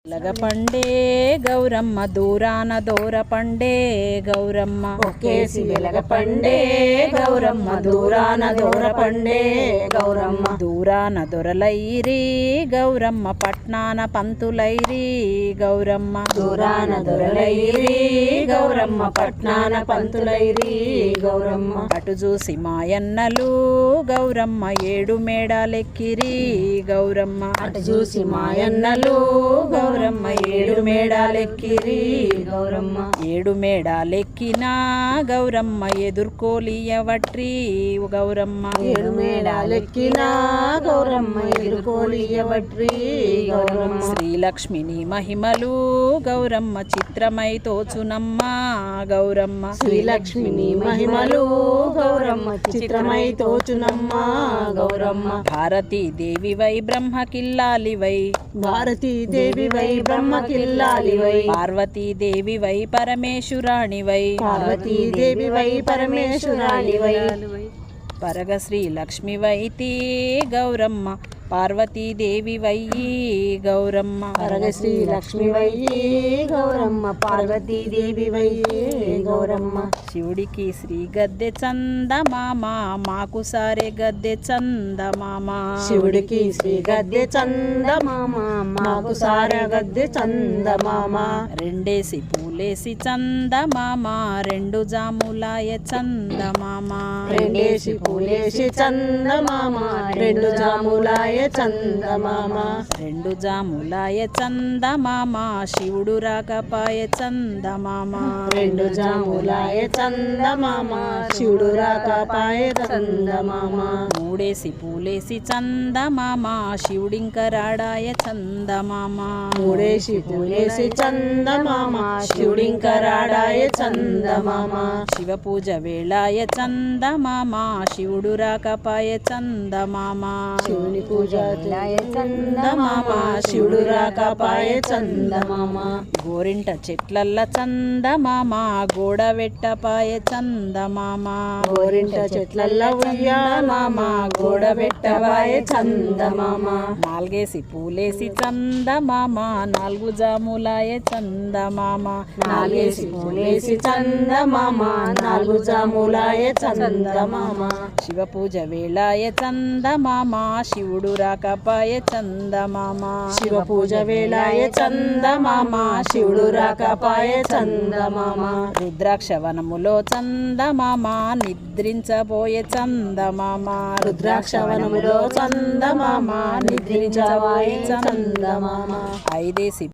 వెలగపండే గౌరమ్మ దూరాన దూరపండే గౌరమ్మ ఒక్కేసి వెలగపండే గౌరమ్మ దూరాన దూరపండే గౌరమ్మ దూరాన దొరలైరి గౌరమ్మ పట్నాన పంతులైరి గౌరమ్మ దూరాన దొరలైరి గౌరమ్మ పట్నాన పంతులైరి గౌరమ్మ అటు చూసి మాయన్నలు గౌరమ్మ ఏడు మేడాలెక్కిరి గౌరమ్మ అటు చూసి మాయన్నలు గౌరమ్మ ఏడు మేడాలెక్కిరి గౌరమ్మ ఏడు మేడాలెక్కినా గౌరమ్మ ఎదుర్కోలియవట్రి గౌరమ్మ ఏడు మేడాలెక్కినా గౌరమ్మ ఎదుర్కోలియవట్రి గౌరమ్మ శ్రీలక్ష్మిని మహిమలు గౌరమ్మ చిత్రమై తోచునమ్మ గౌరమ్మ శ్రీలక్ష్మిని మహిమలు గౌరమ్మ చిత్రమై తోచునమ్మ గౌరమ్మ భారతీదేవి వై బ్రహ్మకిల్లాలి వై భారతీదేవి వై బ్రహ్మకిల్లాలి వై పార్వతీదేవి వై పరమేశ్వరాణి వై పార్వతీదేవి వై పరమేశ్వరాణి వై పరగ శ్రీలక్ష్మి వైతి గౌరమ్మ పార్వతీదేవి వై గౌరమ్మ పరగ శ్రీలక్ష్మి వై గౌరమ్మ పార్వతీదేవి వై గౌరమ్మ శివుడికి శ్రీ గద్దె చందమామ మాకు సారే గద్దె చందమామ శివుడికి శ్రీ గద్దె చందమామ మాకు సార గద్దె చందమామ రెండేసి పూలేసి చందమామ రెండు జాములాయ చందమామ రెండేసి పూలేసి చందమామ రెండు జాములాయ చందమామ రెండు జాములాయ చందమామ శివుడు రాకపాయ చందమామ రెండు జాములాయ చందమామ శివుడు రాకపాయ చందమామ మూడేసి పూలేసి చందమామ శివుడింక రాడాయ చందమామ మూడేసి పూలేసి చందమామ శివుడింక రాడాయ చందమామ శివ పూజ వేళాయ చందమామ శివుడు రాకపాయ చందమామ శివుని పూజ చందమామ శివుడు రాకపాయ చందమామ గోరింట చెట్లల్ల చందమామ గోడ వెట్టపాయ చందమామ గోరింట చెట్లల్ల ఉయ్యాలమామ గోడ పెట్టవాయ చందమామ నాలుగేసి పూలేసి చందమామ నాలుగు జాములాయ చందమామ నాలుగేసి పూలేసి చందమామ నాలుగు జాములాయ చందమామ శివ పూజ వేళాయ చందమామ శివుడు రాకపాయ చందమామ శివ పూజ వేళాయ చందమామ శివుడు రాకపాయ చందమామ రుద్రాక్ష వనములో చందమామ నిద్రించబోయే చందమామ రుద్రాక్ష వనములో చందమామ నిద్రించవాయ చందమామ ఐదేసి